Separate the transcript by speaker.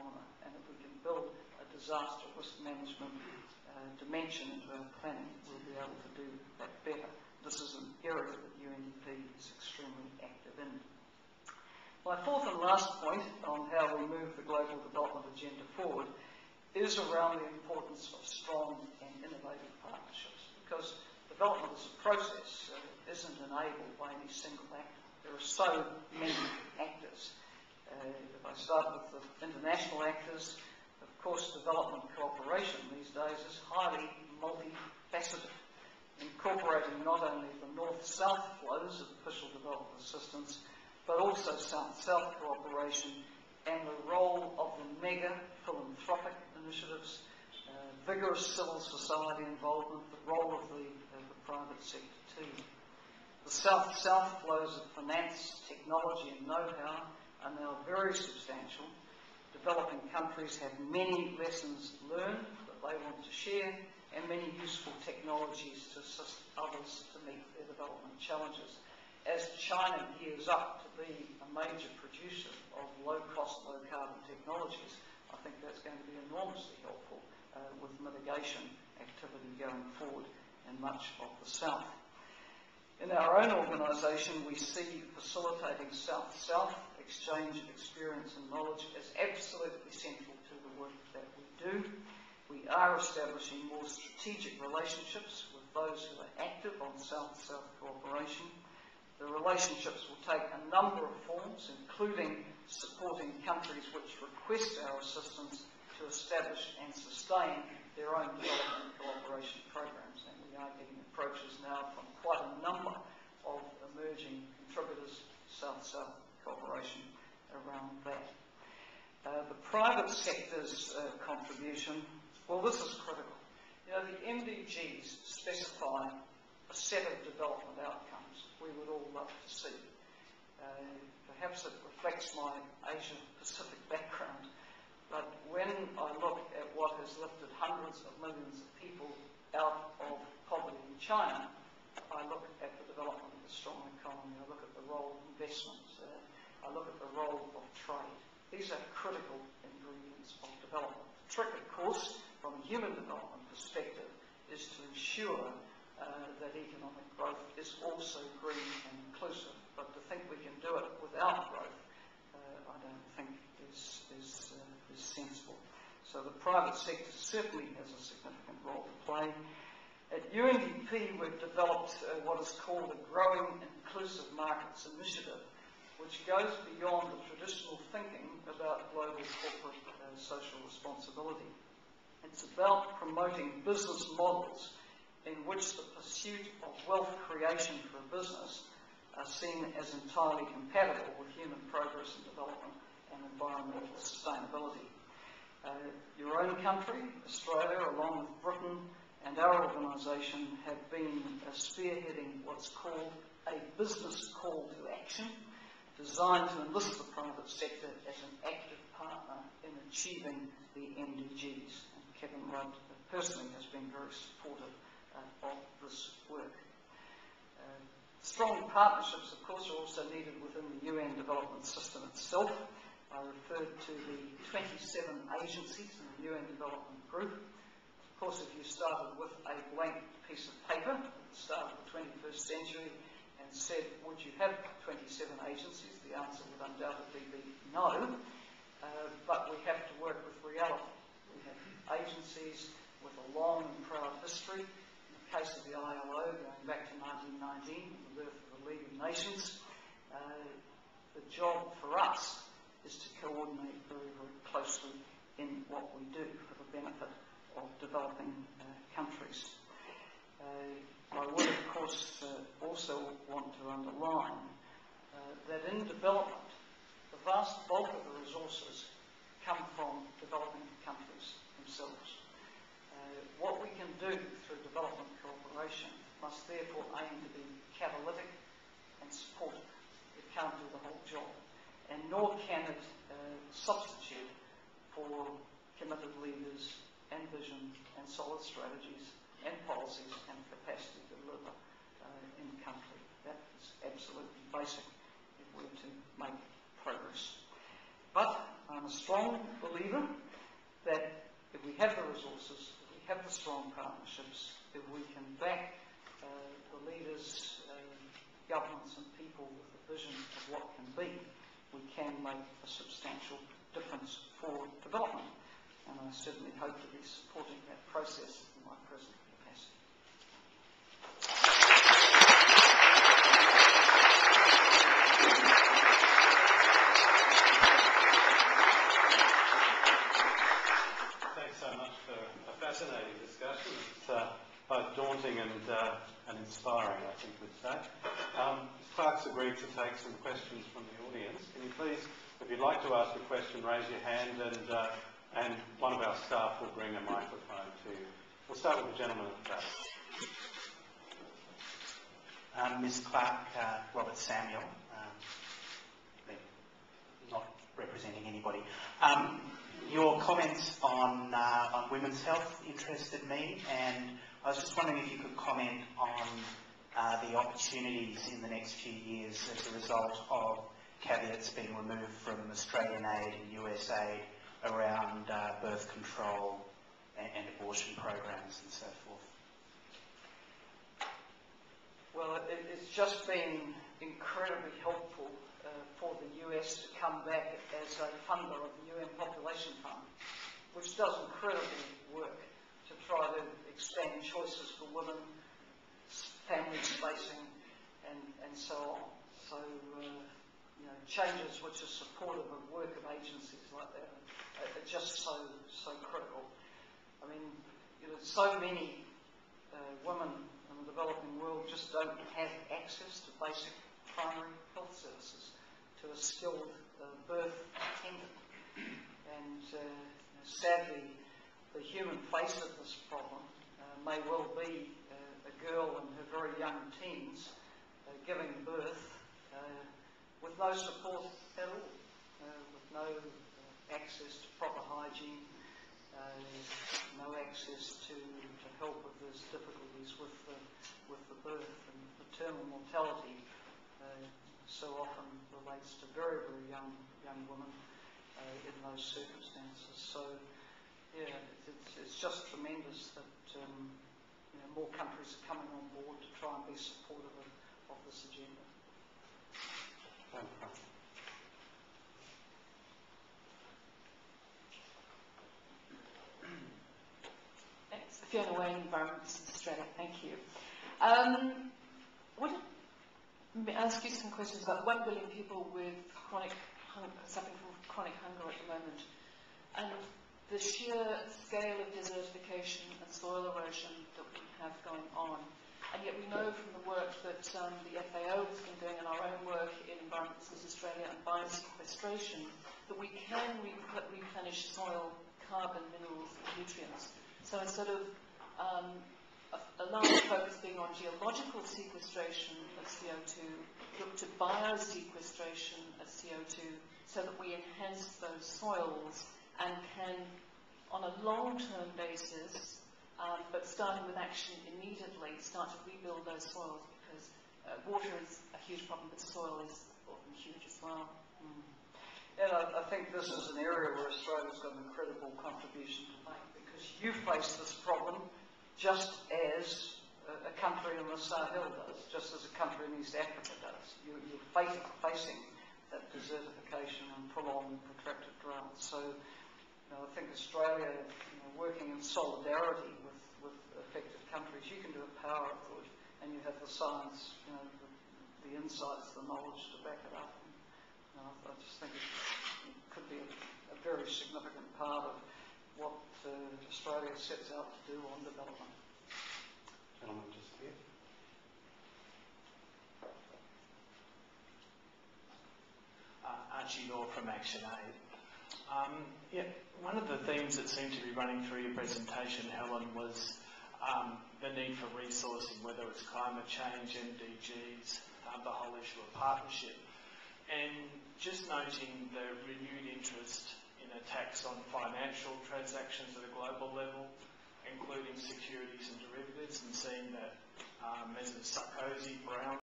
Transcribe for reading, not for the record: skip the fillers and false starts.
Speaker 1: phenomena, and if we can build a disaster risk management dimension into our planning, we'll be able to do that better. This is an area that UNDP is extremely active in. My fourth and last point on how we move the global development agenda forward is around the importance of strong and innovative partnerships, because development as a process isn't enabled by any single actor. There are so many actors. If I start with the international actors, of course development cooperation these days is highly multifaceted, incorporating not only the north-south flows of official development assistance, but also south-south cooperation and the role of the mega philanthropic initiatives, vigorous civil society involvement, the role of the private sector too. The south-south flows of finance, technology and know-how are now very substantial. Developing countries have many lessons learned that they want to share and many useful technologies to assist others to meet their development challenges. As China gears up to be a major producer of low-cost, low-carbon technologies, I think that's going to be enormously helpful with mitigation activity going forward in much of the South. In our own organisation, we see facilitating South-South exchange of experience and knowledge as absolutely central to the work that we do. We are establishing more strategic relationships with those who are active on South-South cooperation. The relationships will take a number of forms, including supporting countries which request our assistance to establish and sustain their own development cooperation programs. And we are getting approaches now from quite a number of emerging contributors to South-South cooperation around that. The private sector's contribution, well, this is critical. You know, the MDGs specify a set of development outcomes we would all love to see. Perhaps it reflects my Asia-Pacific background, but when I look at what has lifted hundreds of millions of people out of poverty in China, I look at the development of the strong economy, I look at the role of investment, I look at the role of trade. These are critical ingredients of development. The trick, of course, from a human development perspective, is to ensure that economic growth is also green and inclusive. But to think we can do it without growth, I don't think is sensible. So the private sector certainly has a significant role to play. At UNDP, we've developed what is called a Growing Inclusive Markets Initiative, which goes beyond the traditional thinking about global corporate social responsibility. It's about promoting business models in which the pursuit of wealth creation for a business are seen as entirely compatible with human progress and development and environmental sustainability. Your own country, Australia, along with Britain and our organisation, have been spearheading what's called a business call to action, designed to enlist the private sector as an active partner in achieving the MDGs. And Kevin Rudd personally has been very supportive of this work. Strong partnerships, of course, are also needed within the UN development system itself. I referred to the 27 agencies in the UN Development Group. Of course, if you started with a blank piece of paper at the start of the 21st century and said, would you have 27 agencies? The answer would undoubtedly be no. But we have to work with reality. We have agencies with a long and proud history. In the case of the ILO, going back to 1919, the birth of the League of Nations, the job for us is to coordinate very, very closely in what we do for the benefit of developing countries. I would, of course, also want to underline that in development, the vast bulk of the resources come from developing countries themselves. What we can do through development cooperation must therefore aim to be catalytic and supportive. It can't do the whole job, and nor can it substitute for committed leaders and vision and solid strategies and policies and capacity to deliver in country. That is absolutely basic if we're to make progress. But I'm I'm a strong believer that if we have the resources, if we have the strong partnerships, if we can back the leaders, governments and people with a vision of what can be, we can make a substantial difference for development. And I certainly hope to be supporting that process in my present capacity.
Speaker 2: Thanks so much for a fascinating discussion. It's both daunting and inspiring, I think we'd say. Clark's agreed to take some questions from the audience. Can you please, if you'd like to ask a question, raise your hand and one of our staff will bring a microphone to you. We'll start with the gentleman at the back.
Speaker 3: Ms. Clark, Robert Samuel, not representing anybody. Your comments on women's health interested me, and I was just wondering if you could comment on the opportunities in the next few years as a result of caveats being removed from Australian aid and US aid around birth control and abortion programs and so forth.
Speaker 1: Well, it's just been incredibly helpful for the US to come back as a funder of the UN Population Fund, which does incredible work to try to expand choices for women, family spacing, and so on. So, changes which are supportive of work of agencies like that are just so critical. I mean, so many women in the developing world just don't have access to basic primary health services, to a skilled birth attendant. And sadly, the human face of this problem may well be a girl in her very young teens giving birth with no support at all, with no access to proper hygiene, no access to help with those difficulties with the birth, and maternal mortality so often relates to very, very young women in those circumstances. So, yeah, it's just tremendous that more countries are coming on board to try and be supportive of this agenda.
Speaker 4: Thanks. Fiona Wayne, Environment Business Australia. Thank you. Let me ask you some questions about 1 billion people with suffering from chronic hunger at the moment, and the sheer scale of desertification and soil erosion that we have going on. And yet we know from the work that the FAO has been doing and our own work in Environment Business Australia and biosequestration that we can replenish soil, carbon, minerals and nutrients. So instead of a large focus being on geological sequestration of CO2, look to biosequestration of CO2 so that we enhance those soils and can, on a long-term basis, but starting with action immediately, start to rebuild those soils, because water is a huge problem, but soil is often huge as well.
Speaker 1: And I think this is an area where Australia's got an incredible contribution to make, because you face this problem just as a country in the Sahel does, just as a country in East Africa does. You're facing that desertification and prolonged, protracted drought. So, I think Australia, working in solidarity with affected countries, you can do it power of good, and you have the science, the insights, the knowledge to back it up. And, I just think it could be a very significant part of what Australia sets out to do on development.
Speaker 2: Gentleman just here.
Speaker 5: Archie Law from Action Aid. One of the themes that seemed to be running through your presentation, Helen, was the need for resourcing, whether it's climate change, MDGs, the whole issue of partnership. And just noting the renewed interest in a tax on financial transactions at a global level, including securities and derivatives, and seeing that Ms. Sarkozy, Brown